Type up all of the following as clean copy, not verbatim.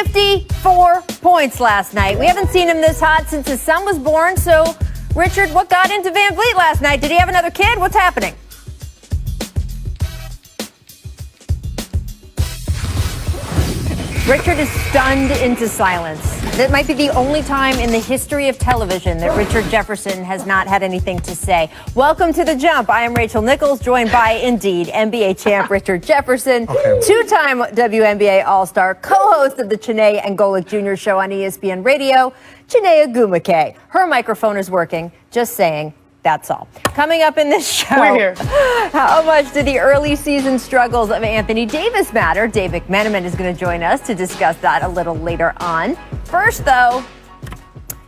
54 points last night. We haven't seen him this hot since his son was born. So, Richard, what got into Van Vliet last night? Did he have another kid? What's happening? Richard is stunned into silence. That might be the only time in the history of television that Richard Jefferson has not had anything to say. Welcome to The Jump. I am Rachel Nichols, joined by, indeed, NBA champ Richard Jefferson, two-time WNBA All-Star, co-host of the Chiney and Golic Jr. show on ESPN Radio, Chiney Agumake. Her microphone is working, just saying. That's all. Coming up in this show, we're here. How much do the early season struggles of Anthony Davis matter? Dave McMenamin is going to join us to discuss that a little later on. First, though,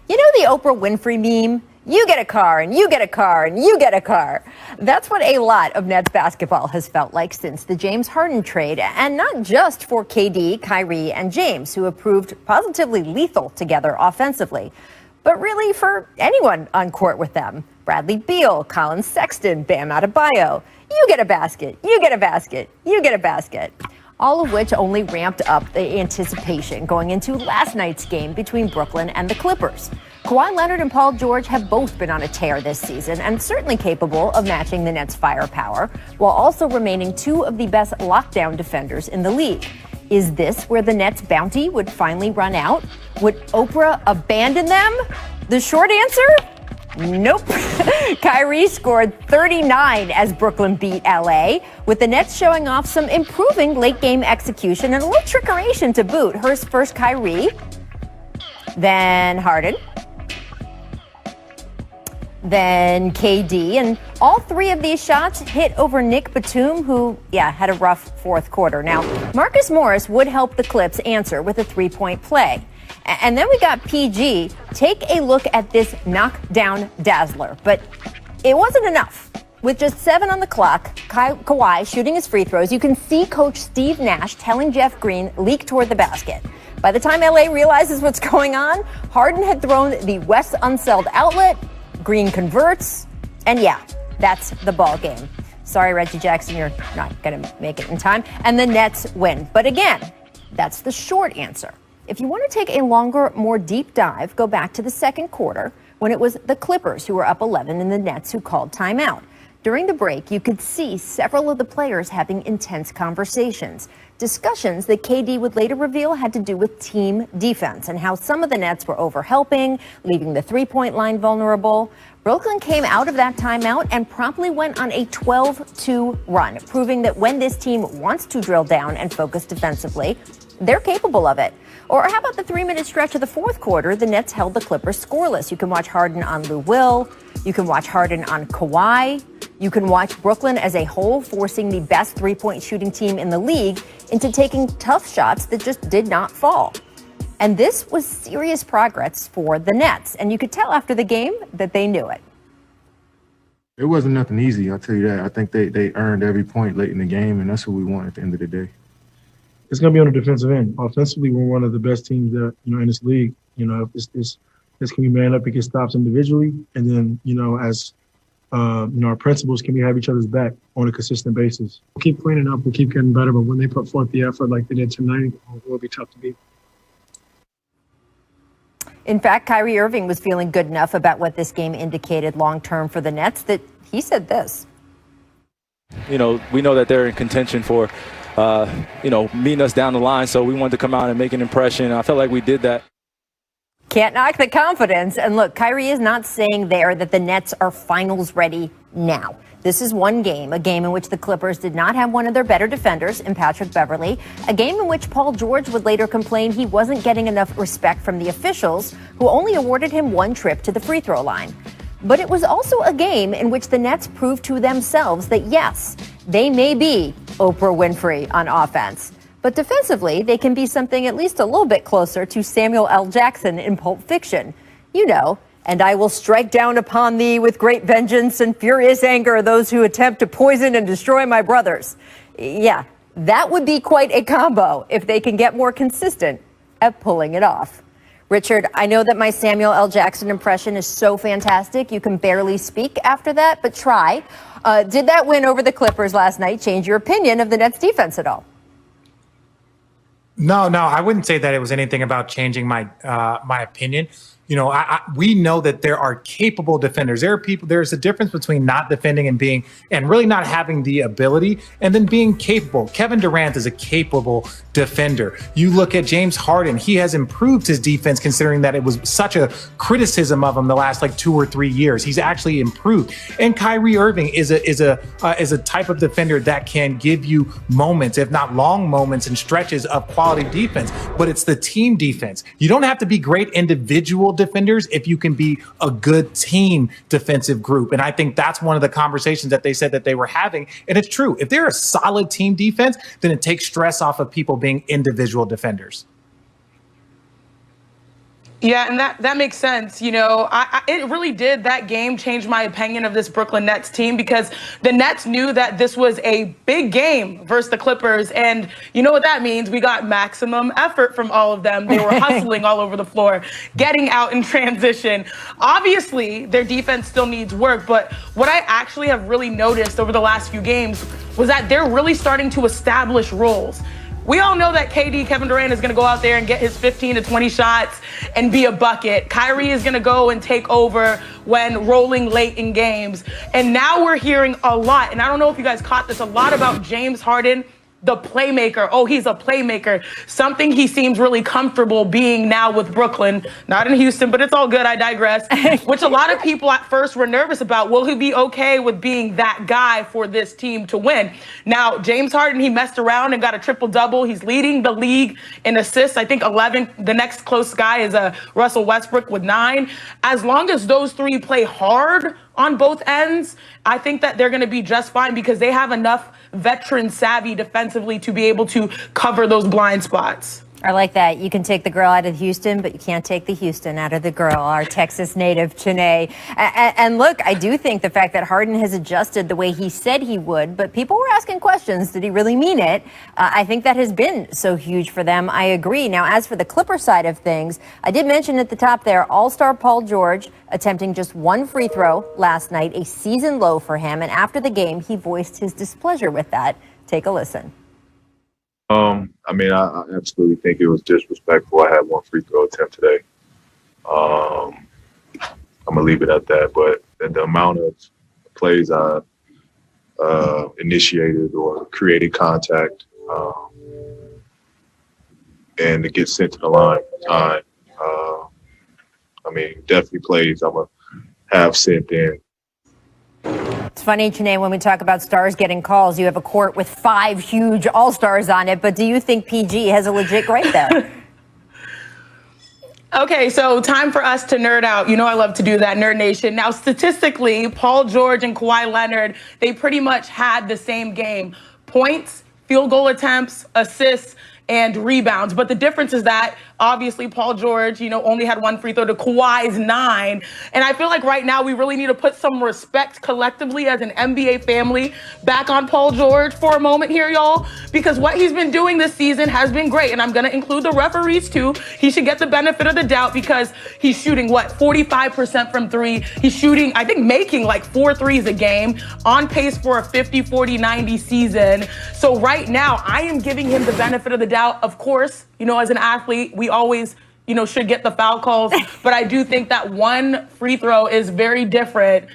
you know the Oprah Winfrey meme? You get a car, and you get a car, and you get a car. That's what a lot of Nets basketball has felt like since the James Harden trade, and not just for KD, Kyrie, and James, who have proved positively lethal together offensively, but really for anyone on court with them. Bradley Beal, Colin Sexton, Bam Adebayo. You get a basket, you get a basket, you get a basket. All of which only ramped up the anticipation going into last night's game between Brooklyn and the Clippers. Kawhi Leonard and Paul George have both been on a tear this season and certainly capable of matching the Nets' firepower, while also remaining two of the best lockdown defenders in the league. Is this where the Nets' bounty would finally run out? Would Oprah abandon them? The short answer? Nope. Kyrie scored 39 as Brooklyn beat LA, with the Nets showing off some improving late-game execution and a little trickeration to boot. First Kyrie, then Harden, then KD, and all three of these shots hit over Nick Batum, who, had a rough fourth quarter. Now, Marcus Morris would help the Clips answer with a three-point play. And then we got PG. Take a look at this knockdown dazzler. But it wasn't enough. With just 7 on the clock, Kawhi shooting his free throws, you can see Coach Steve Nash telling Jeff Green, leak toward the basket. By the time LA realizes what's going on, Harden had thrown the West Unseld outlet, Green converts, and that's the ball game. Sorry, Reggie Jackson, you're not going to make it in time. And the Nets win. But again, that's the short answer. If you want to take a longer, more deep dive, go back to the second quarter when it was the Clippers who were up 11 and the Nets who called timeout. During the break, you could see several of the players having intense conversations. Discussions that KD would later reveal had to do with team defense and how some of the Nets were overhelping, leaving the three-point line vulnerable. Brooklyn came out of that timeout and promptly went on a 12-2 run, proving that when this team wants to drill down and focus defensively, they're capable of it. Or how about the 3-minute stretch of the fourth quarter? The Nets held the Clippers scoreless. You can watch Harden on Lou Will. You can watch Harden on Kawhi. You can watch Brooklyn as a whole forcing the best three-point shooting team in the league into taking tough shots that just did not fall. And this was serious progress for the Nets. And you could tell after the game that they knew it. It wasn't nothing easy, I'll tell you that. I think they earned every point late in the game, and that's what we want at the end of the day. It's going to be on the defensive end. Offensively, we're one of the best teams that, in this league. If this can be manned up and get stops individually. And then, as, our principals can have each other's back on a consistent basis. We'll keep cleaning up. We'll keep getting better. But when they put forth the effort like they did tonight, it will be tough to beat. In fact, Kyrie Irving was feeling good enough about what this game indicated long-term for the Nets that he said this. We know that they're in contention for meeting us down the line. So we wanted to come out and make an impression. I felt like we did that. Can't knock the confidence. And look, Kyrie is not saying there that the Nets are finals ready now. This is one game, a game in which the Clippers did not have one of their better defenders in Patrick Beverley, a game in which Paul George would later complain he wasn't getting enough respect from the officials, who only awarded him one trip to the free throw line. But it was also a game in which the Nets proved to themselves that, yes, they may be Oprah Winfrey on offense, but defensively, they can be something at least a little bit closer to Samuel L. Jackson in Pulp Fiction. And I will strike down upon thee with great vengeance and furious anger those who attempt to poison and destroy my brothers. Yeah, that would be quite a combo if they can get more consistent at pulling it off. Richard, I know that my Samuel L. Jackson impression is so fantastic you can barely speak after that, but try. Did that win over the Clippers last night change your opinion of the Nets defense at all? No, I wouldn't say that it was anything about changing my my opinion. You know, we know that there are capable defenders. There's a difference between not defending and really not having the ability and then being capable. Kevin Durant is a capable defender. You look at James Harden, he has improved his defense considering that it was such a criticism of him the last like 2 or 3 years. He's actually improved. And Kyrie Irving is a type of defender that can give you moments, if not long moments and stretches of quality defense, but it's the team defense. You don't have to be great individual defenders if you can be a good team defensive group. And I think that's one of the conversations that they said that they were having. And it's true. If they're a solid team defense, then it takes stress off of people being individual defenders. Yeah, and that makes sense. You know, it really did. That game change my opinion of this Brooklyn Nets team because the Nets knew that this was a big game versus the Clippers. And you know what that means? We got maximum effort from all of them. They were hustling all over the floor, getting out in transition. Obviously, their defense still needs work. But what I actually have really noticed over the last few games was that they're really starting to establish roles. We all know that Kevin Durant, is going to go out there and get his 15 to 20 shots and be a bucket. Kyrie is going to go and take over when rolling late in games. And now we're hearing a lot, and I don't know if you guys caught this, a lot about James Harden, the playmaker. Oh, he's a playmaker. Something he seems really comfortable being now with Brooklyn. Not in Houston, but it's all good. I digress. Which a lot of people at first were nervous about. Will he be okay with being that guy for this team to win? Now, James Harden, he messed around and got a triple-double. He's leading the league in assists. I think 11. The next close guy is Russell Westbrook with 9. As long as those three play hard on both ends, I think that they're going to be just fine because they have enough veteran savvy defensively to be able to cover those blind spots. I like that. You can take the girl out of Houston, but you can't take the Houston out of the girl, our Texas native, Chanae. And look, I do think the fact that Harden has adjusted the way he said he would, but people were asking questions, did he really mean it? I think that has been so huge for them. I agree. Now, as for the Clipper side of things, I did mention at the top there, All-Star Paul George attempting just 1 free throw last night, a season low for him. And after the game, he voiced his displeasure with that. Take a listen. I mean, I absolutely think it was disrespectful. I had 1 free throw attempt today. I'm gonna leave it at that. But the amount of plays I initiated or created contact, and to get sent to the line time, I mean, definitely plays I'm gonna have sent in. It's funny, Chanae, when we talk about stars getting calls, you have a court with 5 huge all-stars on it, but do you think PG has a legit grade there? Okay, so time for us to nerd out. You know I love to do that, Nerd Nation. Now, statistically, Paul George and Kawhi Leonard, they pretty much had the same game. Points, field goal attempts, assists, and rebounds. But the difference is that obviously Paul George, only had 1 free throw to Kawhi's 9. And I feel like right now we really need to put some respect collectively as an NBA family back on Paul George for a moment here, y'all, because what he's been doing this season has been great. And I'm going to include the referees too. He should get the benefit of the doubt because he's shooting 45% from 3. He's shooting, I think, making like 4 threes a game, on pace for a 50, 40, 90 season. So right now I am giving him the benefit of the doubt. Of course, as an athlete, we always, should get the foul calls. But I do think that 1 free throw is very different,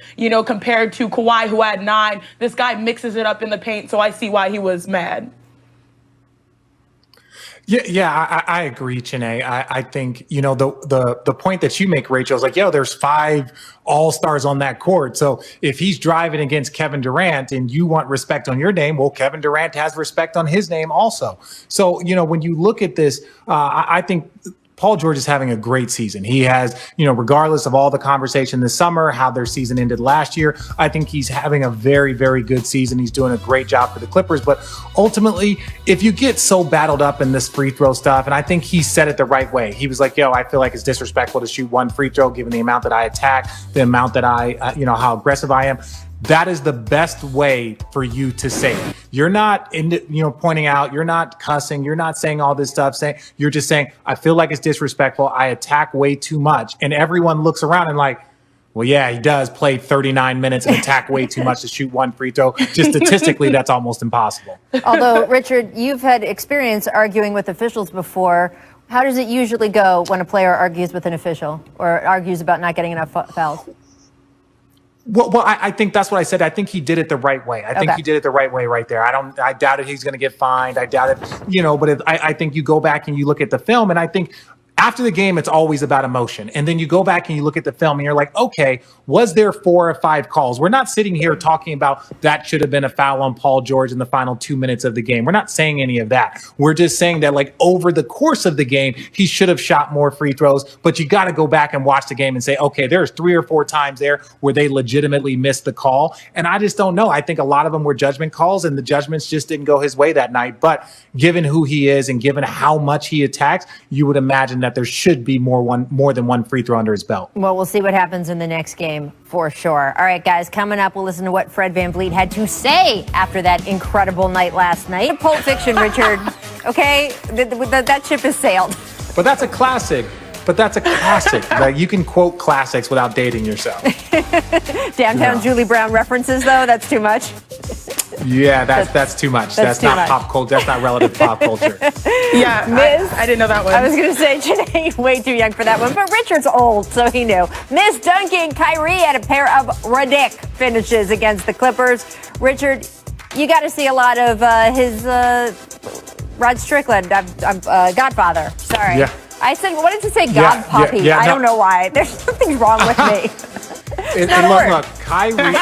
compared to Kawhi, who had 9. This guy mixes it up in the paint, so I see why he was mad. Yeah, I agree, Chanae. I think, the point that you make, Rachel, is like, there's 5 all-stars on that court. So if he's driving against Kevin Durant and you want respect on your name, well, Kevin Durant has respect on his name also. So, when you look at this, I think Paul George is having a great season. He has, regardless of all the conversation this summer, how their season ended last year, I think he's having a very, very good season. He's doing a great job for the Clippers. But ultimately, if you get so battled up in this free throw stuff, and I think he said it the right way. He was like, I feel like it's disrespectful to shoot 1 free throw, given the amount that I attack, the amount that I, how aggressive I am. That is the best way for you to say it. You're not pointing out, you're not cussing, you're not saying all this stuff, you're just saying, I feel like it's disrespectful. I attack way too much. And everyone looks around and like, Well, yeah, he does play 39 minutes and attack way too much to shoot one free throw. Just statistically, that's almost impossible. Although, Richard, you've had experience arguing with officials before. How does it usually go when a player argues with an official or argues about not getting enough fouls? Well, I think that's what I said. I think he did it the right way. I think he did it the right way right there. I doubted he's going to get fined. I doubted, but I think you go back and you look at the film, and I think after the game, it's always about emotion. And then you go back and you look at the film and you're like, okay, was there 4 or 5 calls? We're not sitting here talking about that should have been a foul on Paul George in the final 2 minutes of the game. We're not saying any of that. We're just saying that, like, over the course of the game, he should have shot more free throws. But you got to go back and watch the game and say, okay, there's 3 or 4 times there where they legitimately missed the call. And I just don't know. I think a lot of them were judgment calls, and the judgments just didn't go his way that night. But given who he is and given how much he attacks, you would imagine that there should be more than one free throw under his belt. Well, we'll see what happens in the next game for sure. All right, guys, coming up, we'll listen to what Fred VanVleet had to say after that incredible night last night. Pulp Fiction, Richard. Okay, that ship has sailed. But that's a classic. Like, you can quote classics without dating yourself. Downtown Julie Brown references, though, that's too much. Yeah, that's too much. That's too not much. pop culture. That's not relative pop culture. Yeah, I didn't know that one. I was going to say, Janae, way too young for that one, but Richard's old, so he knew. Miss Duncan, Kyrie had a pair of ridiculous finishes against the Clippers. Richard, you got to see a lot of his Rod Strickland, Godfather. Sorry. Yeah. I said, what did you say? God Poppy. Yeah, I don't know why. There's something wrong with me. Look, Kyrie.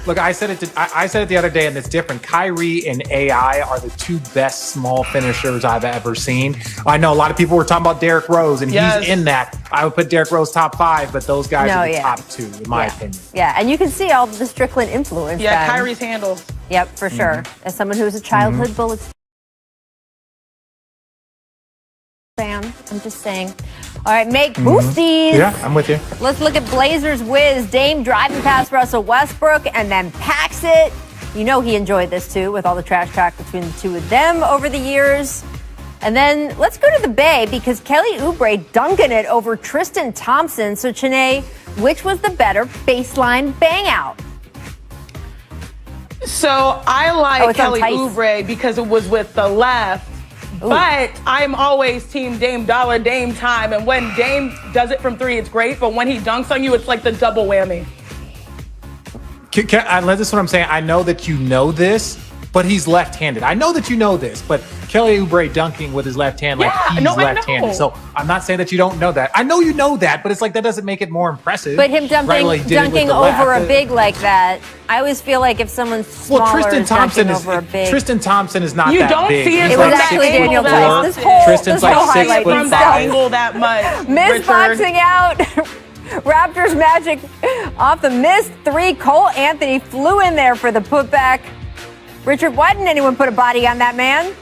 I said it the other day, and it's different. Kyrie and AI are the 2 best small finishers I've ever seen. I know a lot of people were talking about Derrick Rose, and he's in that. I would put Derrick Rose top 5, but those guys are the top 2, in my opinion. Yeah, and you can see all the Strickland influence. Yeah, Kyrie's handle. Yep, for sure. As someone who was a childhood Bullets fan, I'm just saying. All right, make boosties. Yeah, I'm with you. Let's look at Blazers whiz. Dame driving past Russell Westbrook and then packs it. You know he enjoyed this too, with all the trash talk between the two of them over the years. And then let's go to the Bay, because Kelly Oubre dunking it over Tristan Thompson. So, Chene, which was the better baseline bang out? So I like Kelly Oubre because it was with the left. Ooh. But I'm always team Dame Dollar, Dame time. And when Dame does it from 3, it's great. But when he dunks on you, it's like the double whammy. This is what I'm saying. I know that you know this, but he's left-handed. I know that you know this, but Kelly Oubre dunking with his left hand, he's left-handed. So I'm not saying that you don't know that. I know you know that, but it's like that doesn't make it more impressive. But him dunking over a big like that, I always feel like if someone's smaller Tristan Thompson is over a big. Tristan Thompson is not that big. You don't see it. It was actually Daniel Tice. Tristan's like 6 foot from that angle that much. Misboxing out. Raptors Magic off the missed 3. Cole Anthony flew in there for the putback. Richard, why didn't anyone put a body on that man?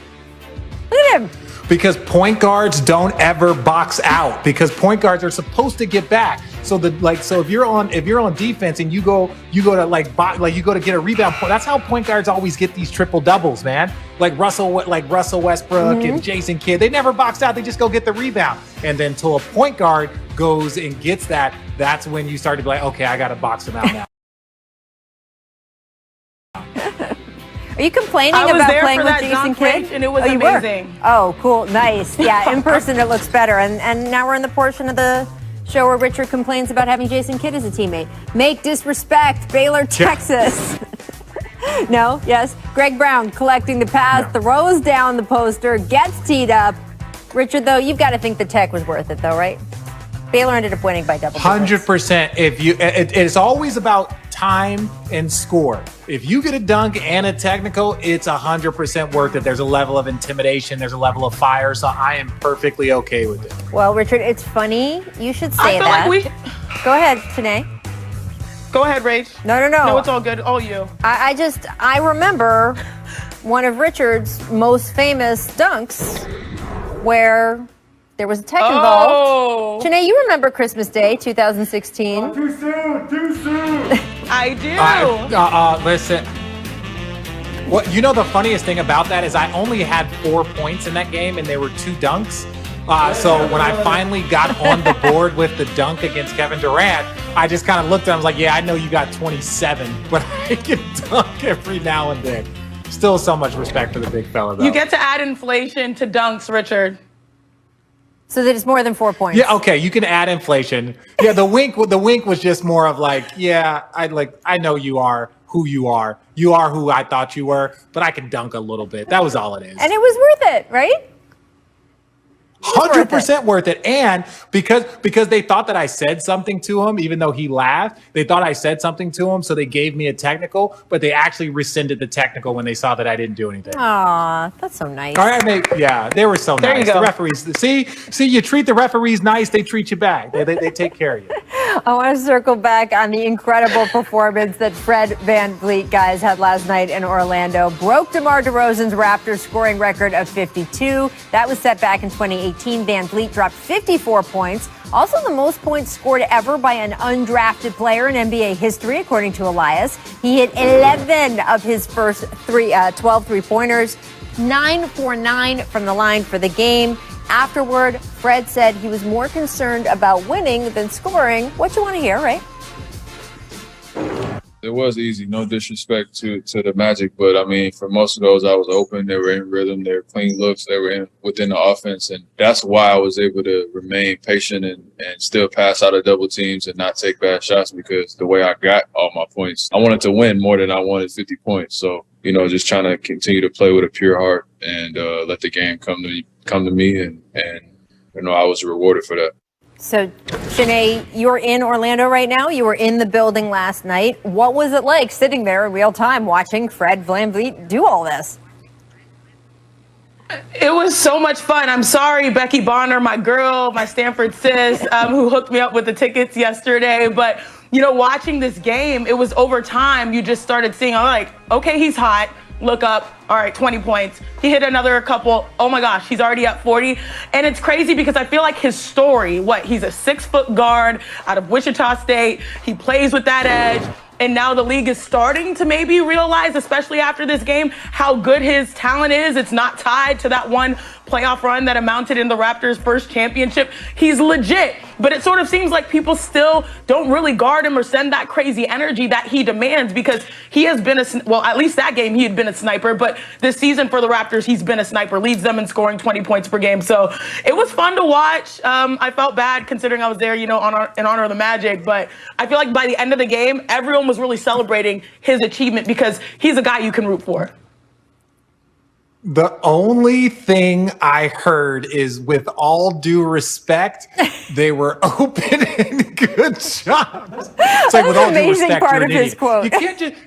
Look at him. Because point guards don't ever box out, because point guards are supposed to get back. So if you're on defense and you go to you go to get a rebound point, that's how point guards always get these triple doubles, man. Like Russell Westbrook and Jason Kidd, they never box out, they just go get the rebound. And then till a point guard goes and gets that, that's when you start to be like, okay, I got to box him out now. Are you complaining about playing with Jason Kidd? And it was amazing. Oh, cool. Nice. Yeah, in person it looks better. And now we're in the portion of the show where Richard complains about having Jason Kidd as a teammate. Make disrespect, Baylor, Texas. No? Yes? Greg Brown collecting the pass, throws down the poster, gets teed up. Richard, though, you've got to think the tech was worth it, though, right? Baylor ended up winning by double digits. 100%. It's always about time and score. If you get a dunk and a technical, it's 100% worth it. There's a level of intimidation. There's a level of fire. So I am perfectly okay with it. Well, Richard, it's funny. You should say that. Go ahead, Chene. Go ahead, Rach. No. No, it's all good. All you. I remember one of Richard's most famous dunks where there was a tech involved. Chene, you remember Christmas Day, 2016? Oh, too soon. I do. Listen. What the funniest thing about that is I only had 4 points in that game, and there were 2 dunks. So when I finally got on the board with the dunk against Kevin Durant, I just kind of looked at him. I was like, yeah, I know you got 27, but I can dunk every now and then. Still so much respect for the big fella, though. You get to add inflation to dunks, Richard. So that it's more than 4 points. Yeah, okay, you can add inflation. Yeah, the wink was just more of like, yeah, I know you are who you are. You are who I thought you were, but I can dunk a little bit. That was all it is. And it was worth it, right? 100% worth it. And because they thought that I said something to him, even though he laughed, they thought I said something to him, so they gave me a technical, but they actually rescinded the technical when they saw that I didn't do anything. Aw, that's so nice. All right, yeah, they were so There nice. you go. The referees, see, you treat the referees nice, they treat you back. They take care of you. I want to circle back on the incredible performance that Fred VanVleet, guys, had last night in Orlando. Broke DeMar DeRozan's Raptors scoring record of 52. That was set back in 2018. VanVleet dropped 54 points. Also the most points scored ever by an undrafted player in NBA history, according to Elias. He hit 11 of his first 12 three-pointers, 9 for 9 from the line for the game. Afterward, Fred said he was more concerned about winning than scoring. What you want to hear, right? It was easy, no disrespect to the Magic, but I mean, for most of those, I was open. They were in rhythm. They were clean looks. They were within the offense, and that's why I was able to remain patient and still pass out of double teams and not take bad shots, because the way I got all my points, I wanted to win more than I wanted 50 points. So, just trying to continue to play with a pure heart and let the game come to me, and I was rewarded for that. So, Shanae, you're in Orlando right now. You were in the building last night. What was it like sitting there in real time watching Fred VanVleet do all this? It was so much fun. I'm sorry, Becky Bonner, my girl, my Stanford sis, who hooked me up with the tickets yesterday. But, watching this game, it was over time. You just started seeing, okay, he's hot. Look up. All right, 20 points. He hit another couple. Oh my gosh, he's already at 40. And it's crazy because I feel like his story, he's a 6-foot guard out of Wichita State. He plays with that edge. And now the league is starting to maybe realize, especially after this game, how good his talent is. It's not tied to that one playoff run that amounted in the Raptors' first championship. He's legit, but it sort of seems like people still don't really guard him or send that crazy energy that he demands, because he has been at least that game he had been a sniper, but this season for the Raptors, he's been a sniper, leads them in scoring 20 points per game. So it was fun to watch. I felt bad considering I was there, in honor of the Magic, but I feel like by the end of the game, everyone was really celebrating his achievement because he's a guy you can root for. The only thing I heard is, with all due respect, they were open and good shots. It's like, with all due respect, part you're of an his idiot. quote.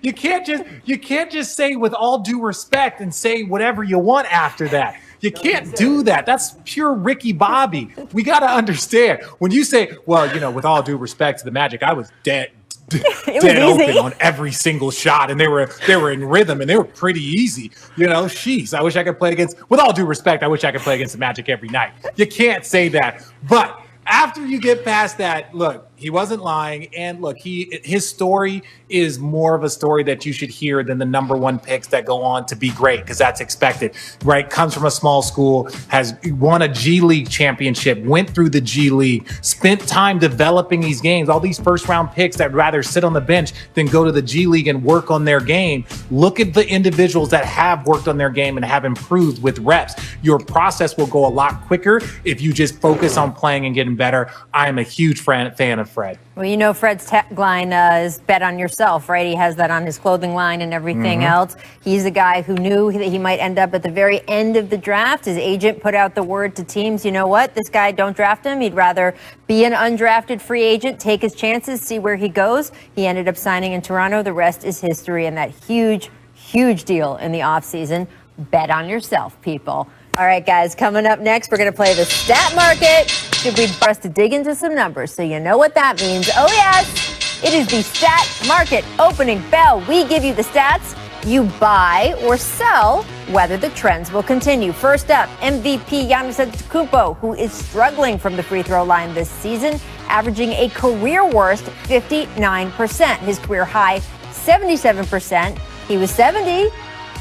You can't just say with all due respect and say whatever you want after that. You can't do that. That's pure Ricky Bobby. We got to understand, when you say, well, with all due respect to the Magic, I was dead open on every single shot, and they were in rhythm, and they were pretty easy. Sheesh, I wish I could play against, with all due respect, I wish I could play against the Magic every night. You can't say that. But after you get past that, look, he wasn't lying, and look, his story is more of a story that you should hear than the number one picks that go on to be great, because that's expected, right? Comes from a small school, has won a G League championship, went through the G League, spent time developing these games. All these first-round picks that rather sit on the bench than go to the G League and work on their game. Look at the individuals that have worked on their game and have improved with reps. Your process will go a lot quicker if you just focus on playing and getting better. I am a huge fan of Fred. Well, Fred's tagline is bet on yourself, right? He has that on his clothing line and everything else. He's a guy who knew that he might end up at the very end of the draft. His agent put out the word to teams, you know what? This guy, don't draft him. He'd rather be an undrafted free agent, take his chances, see where he goes. He ended up signing in Toronto. The rest is history, and that huge, huge deal in the offseason. Bet on yourself, people. All right, guys, coming up next, we're going to play the stat market. Should we for us to dig into some numbers so you know what that means? Oh, yes, it is the stat market opening bell. We give you the stats. You buy or sell whether the trends will continue. First up, MVP Giannis Antetokounmpo, who is struggling from the free throw line this season, averaging a career worst 59%. His career high, 77%. He was 70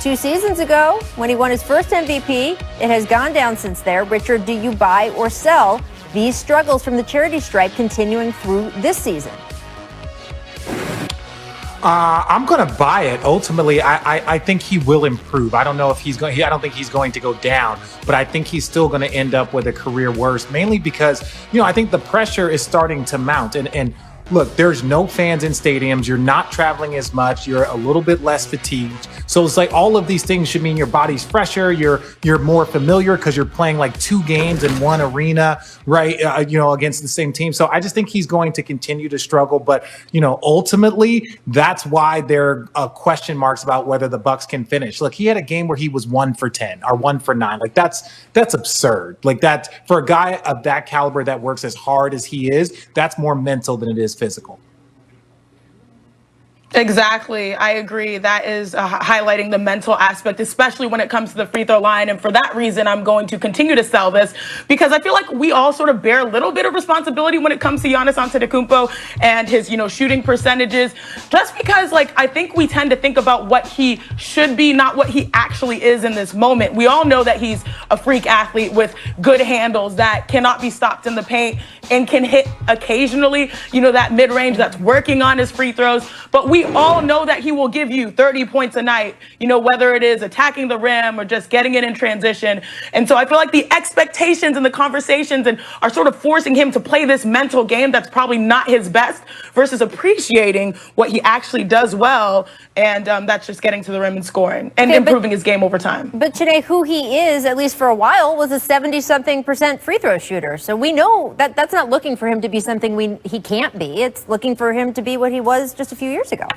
2 seasons ago, when he won his first MVP, it has gone down since there. Richard, do you buy or sell these struggles from the charity stripe continuing through this season? I'm going to buy it. Ultimately, I think he will improve. I don't know if he's going. I don't think he's going to go down, but I think he's still going to end up with a career worst. Mainly because I think the pressure is starting to mount. And look, there's no fans in stadiums. You're not traveling as much. You're a little bit less fatigued. So it's like all of these things should mean your body's fresher. You're more familiar because you're playing like 2 games in one arena, right? Against the same team. So I just think he's going to continue to struggle. But ultimately, that's why there are question marks about whether the Bucks can finish. Look, he had a game where he was 1 for 10 or 1 for 9. Like that's absurd. Like that for a guy of that caliber that works as hard as he is, that's more mental than it is physical. Exactly. I agree. That is highlighting the mental aspect, especially when it comes to the free throw line. And for that reason, I'm going to continue to sell this because I feel like we all sort of bear a little bit of responsibility when it comes to Giannis Antetokounmpo and his, shooting percentages, just because I think we tend to think about what he should be, not what he actually is in this moment. We all know that he's a freak athlete with good handles that cannot be stopped in the paint and can hit occasionally, that mid-range that's working on his free throws. But we all know that he will give you 30 points a night, whether it is attacking the rim or just getting it in transition. And so I feel like the expectations and the conversations are sort of forcing him to play this mental game that's probably not his best versus appreciating what he actually does well. And that's just getting to the rim and scoring and improving his game over time. But today, who he is, at least for a while, was a 70-something% free throw shooter. So we know that that's not looking for him to be something he can't be. It's looking for him to be what he was just a few years ago.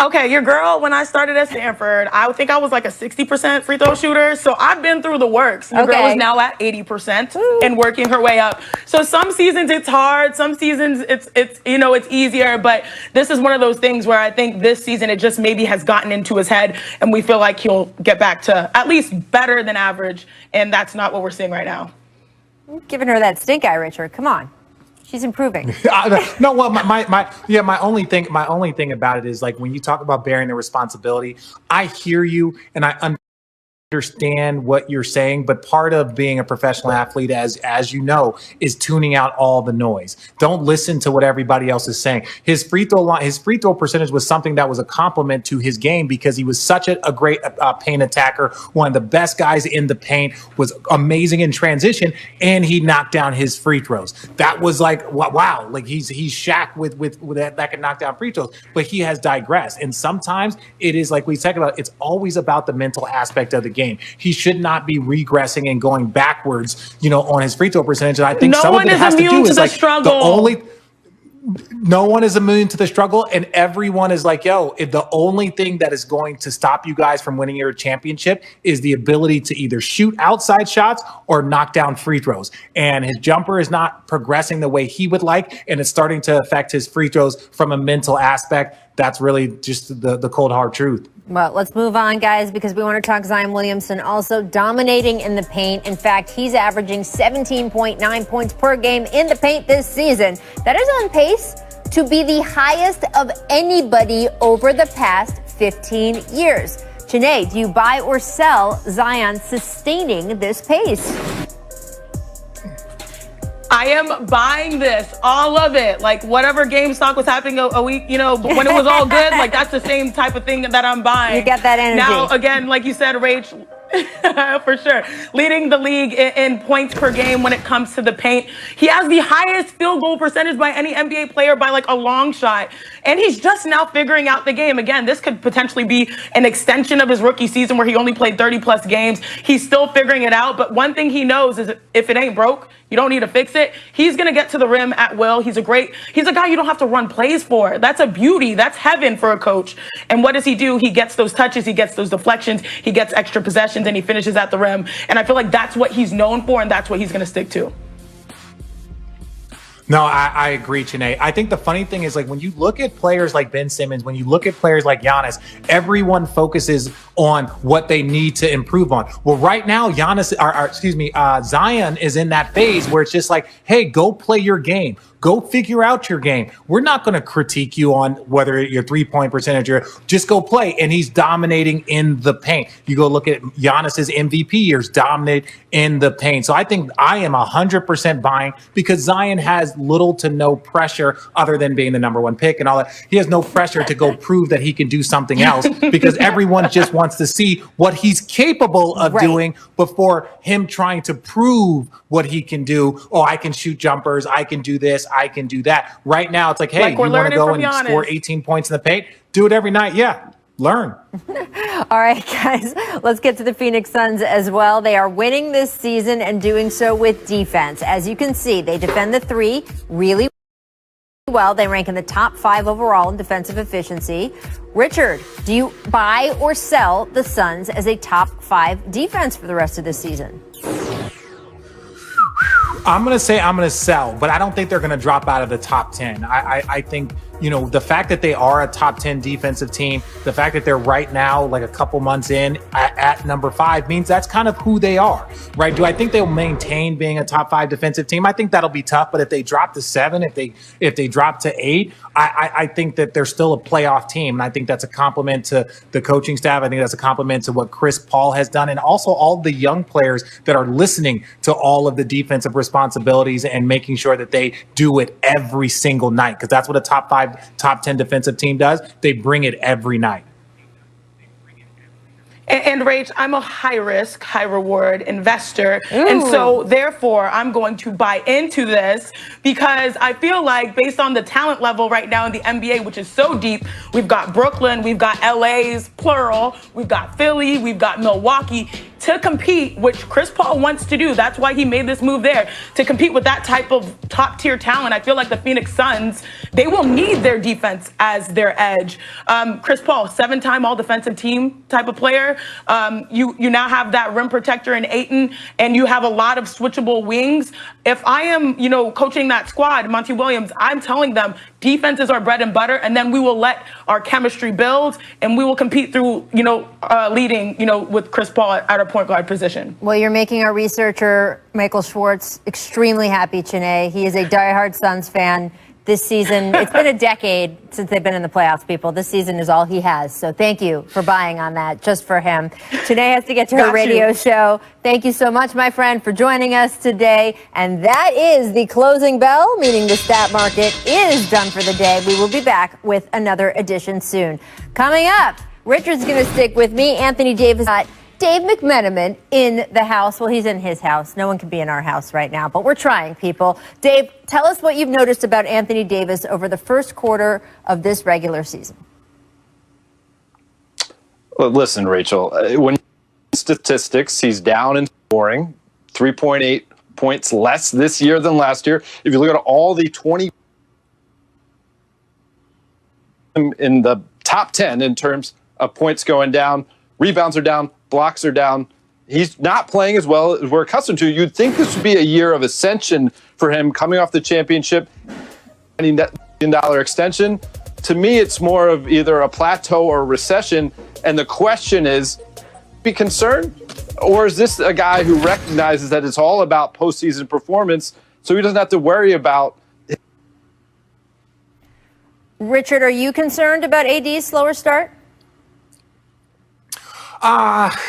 Okay, your girl, when I started at Stanford, I think I was like a 60% free throw shooter. So I've been through the works. Your girl is now at 80% and working her way up. So some seasons it's hard. Some seasons it's easier. But this is one of those things where I think this season it just maybe has gotten into his head. And we feel like he'll get back to at least better than average. And that's not what we're seeing right now. Giving her that stink eye, Richard. Come on. She's improving. No, well, my only thing about it is when you talk about bearing the responsibility, I hear you and I understand what you're saying, but part of being a professional athlete, as you know, is tuning out all the noise. Don't listen to what everybody else is saying. His free throw percentage was something that was a compliment to his game because he was such a great paint attacker, one of the best guys in the paint, was amazing in transition, and he knocked down his free throws. That was wow, he's Shaq with that can knock down free throws, but he has digressed. And sometimes it is like we talked about, it's always about the mental aspect of the game. He should not be regressing and going backwards, on his free throw percentage. And I think some of it has to do with no one is immune to the struggle, and everyone is if the only thing that is going to stop you guys from winning your championship is the ability to either shoot outside shots or knock down free throws. And his jumper is not progressing the way he would like, and it's starting to affect his free throws from a mental aspect. That's really just the cold hard truth. Well, let's move on, guys, because we want to talk Zion Williamson also dominating in the paint. In fact, he's averaging 17.9 points per game in the paint this season. That is on pace to be the highest of anybody over the past 15 years. Janae, do you buy or sell Zion sustaining this pace? I am buying this, all of it. Whatever game stock was happening a week, when it was all good, that's the same type of thing that I'm buying. You got that energy. Now, again, like you said, Rach, for sure, leading the league in points per game when it comes to the paint. He has the highest field goal percentage by any NBA player by a long shot. And he's just now figuring out the game. Again, this could potentially be an extension of his rookie season where he only played 30 plus games. He's still figuring it out. But one thing he knows is if it ain't broke, you don't need to fix it. He's going to get to the rim at will. He's a guy you don't have to run plays for. That's a beauty. That's heaven for a coach. And what does he do? He gets those touches. He gets those deflections. He gets extra possessions, and he finishes at the rim. And I feel like that's what he's known for, and that's what he's going to stick to. No, I agree, Chiney. I think the funny thing is, like, when you look at players like Ben Simmons, when you look at players like Giannis, everyone focuses on what they need to improve on. Well, right now, Zion is in that phase where it's just like, hey, go play your game. Go figure out your game. We're not going to critique you on whether your 3-point percentage or just go play. And he's dominating in the paint. You go look at Giannis's MVP years, dominate in the paint. So I think I am 100% buying because Zion has little to no pressure other than being the number one pick and all that. He has no pressure to go prove that he can do something else because everyone just wants to see what he's capable of doing before him trying to prove what he can do. Oh, I can shoot jumpers. I can do this. I can do that. Right now, it's like, hey, you want to go and score 18 points in the paint? Do it every night. Yeah, learn. All right, guys, let's get to the Phoenix Suns as well. They are winning this season and doing so with defense. As you can see, they defend the three really well. They rank in the top 5 overall in defensive efficiency. Richard, do you buy or sell the Suns as a top 5 defense for the rest of this season? I'm going to say I'm going to sell, but I don't think they're going to drop out of the top 10. I think, the fact that they are a top 10 defensive team, the fact that they're right now, like a couple months in at number 5 means that's kind of who they are, right? Do I think they'll maintain being a top 5 defensive team? I think that'll be tough, but if they drop to 7, if they drop to 8, I think that they're still a playoff team. And I think that's a compliment to the coaching staff. I think that's a compliment to what Chris Paul has done. And also all the young players that are listening to all of the defensive responsibilities and making sure that they do it every single night. Because that's what a top 10 defensive team does. They bring it every night. And Rach, I'm a high risk, high reward investor. Ooh. And so therefore I'm going to buy into this because I feel like based on the talent level right now in the NBA, which is so deep, we've got Brooklyn, we've got LA's plural, we've got Philly, we've got Milwaukee to compete, which Chris Paul wants to do. That's why he made this move there, to compete with that type of top tier talent. I feel like the Phoenix Suns, they will need their defense as their edge. Chris Paul, 7-time all defensive team type of player. You now have that rim protector in Ayton, and you have a lot of switchable wings. If I am, coaching that squad, Monty Williams, I'm telling them defense is our bread and butter, and then we will let our chemistry build, and we will compete through, leading, with Chris Paul at our point guard position. Well, you're making our researcher, Michael Schwartz, extremely happy, Chiney. He is a diehard Suns fan. This season, it's been a decade since they've been in the playoffs, people. This season is all he has. So thank you for buying on that, just for him. Chiney has to get to her radio show. Thank you so much, my friend, for joining us today. And that is the closing bell, meaning the stat market is done for the day. We will be back with another edition soon. Coming up, Richard's going to stick with me. Anthony Davis got Dave McMenamin in the house. Well, he's in his house. No one can be in our house right now, but we're trying, people. Dave, tell us what you've noticed about Anthony Davis over the first quarter of this regular season. Well, listen, Rachel, when statistics, he's down in scoring, 3.8 points less this year than last year. If you look at all the 20 in the top 10 in terms of points going down, rebounds are down, blocks are down. He's not playing as well as we're accustomed to. You'd think this would be a year of ascension for him coming off the championship, $1 million extension. To me, it's more of either a plateau or a recession. And the question is, be concerned? Or is this a guy who recognizes that it's all about postseason performance, so he doesn't have to worry about? Richard, are you concerned about AD's slower start?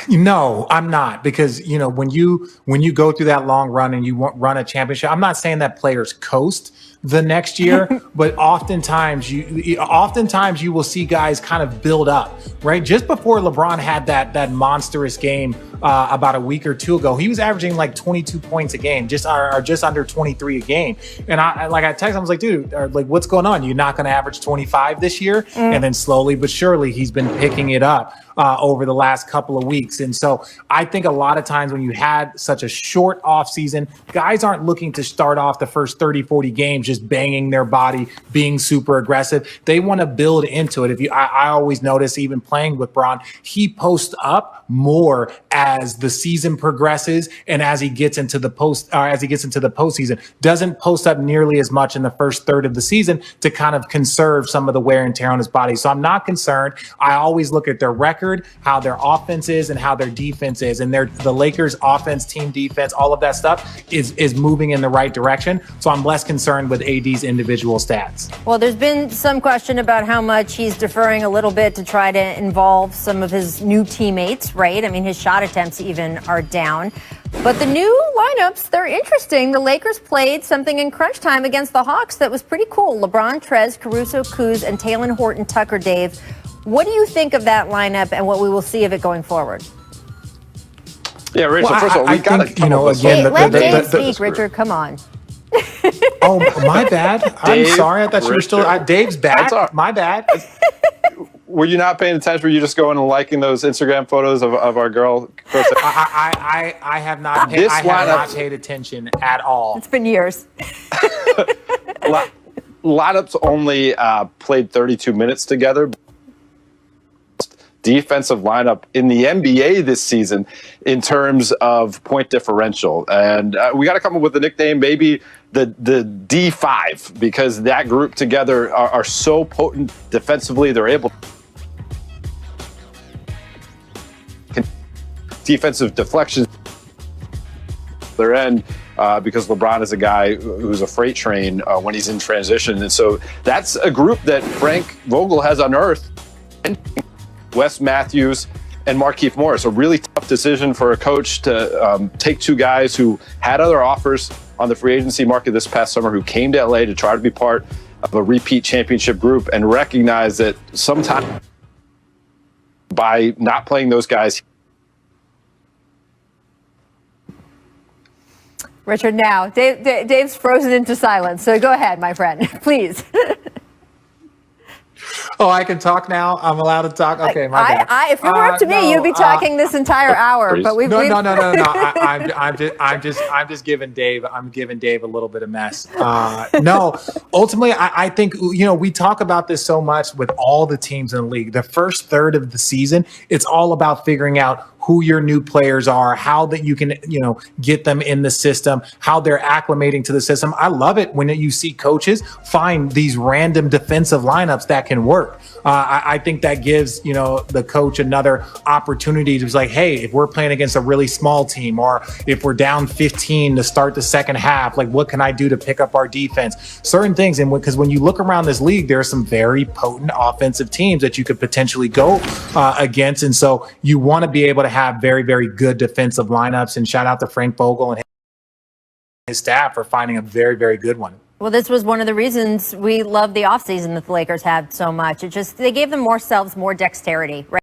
No, I'm not, because when you go through that long run and you run a championship, I'm not saying that players coast the next year, but oftentimes you will see guys kind of build up, right? Just before LeBron had that monstrous game about a week or two ago, he was averaging like 22 points a game, just under 23 a game. And I texted him, I was like, dude, what's going on? You're not going to average 25 this year? And then slowly but surely he's been picking it up over the last couple of weeks. And so I think a lot of times when you had such a short off season, guys aren't looking to start off the first 30, 40 games just banging their body, being super aggressive. They want to build into it. I always notice, even playing with Bron, he posts up more as the season progresses and as he gets into the postseason. Doesn't post up nearly as much in the first third of the season to kind of conserve some of the wear and tear on his body. So I'm not concerned. I always look at their record, how their offense is, and how their defense is. And the Lakers' offense, team defense, all of that stuff is moving in the right direction. So I'm less concerned with AD's individual stats. Well, there's been some question about how much he's deferring a little bit to try to involve some of his new teammates, right? I mean, his shot attempts even are down. But the new lineups, they're interesting. The Lakers played something in crunch time against the Hawks that was pretty cool. LeBron, Trez, Caruso, Kuz, and Talen Horton Tucker. Dave, what do you think of that lineup and what we will see of it going forward? Yeah, Rachel, first of all, we got to again, let Dave speak, Richard. Come on. Oh, my bad. I'm sorry. I thought you were still. Dave's back. My bad. Were you not paying attention? Were you just going and liking those Instagram photos of our girl? I have not paid attention at all. It's been years. Lineups only played 32 minutes together. Defensive lineup in the NBA this season in terms of point differential. And we got to come up with a nickname, maybe the D5, because that group together are so potent defensively. They're able to defensive deflections their end because LeBron is a guy who's a freight train when he's in transition. And so that's a group that Frank Vogel has unearthed. Wes Matthews and Markieff Morris. A really tough decision for a coach to take two guys who had other offers on the free agency market this past summer, who came to LA to try to be part of a repeat championship group, and recognize that sometimes by not playing those guys. Richard, now, Dave's frozen into silence. So go ahead, my friend, please. Oh, I can talk now. I'm allowed to talk. Okay, my bad. If it were up to me, you'd be talking this entire hour. But No. I'm just giving Dave. I'm giving Dave a little bit of mess. No, ultimately, I think we talk about this so much with all the teams in the league. The first third of the season, it's all about figuring out who your new players are, how that you can, get them in the system, how they're acclimating to the system. I love it when you see coaches find these random defensive lineups that can work. I think that gives, the coach another opportunity to be like, hey, if we're playing against a really small team, or if we're down 15 to start the second half, like, what can I do to pick up our defense? Certain things. And because when you look around this league, there are some very potent offensive teams that you could potentially go against. And so you want to be able to have very, very good defensive lineups. And shout out to Frank Vogel and his staff for finding a very, very good one. Well, this was one of the reasons we love the offseason that the Lakers had so much. They gave them more selves, more dexterity, right?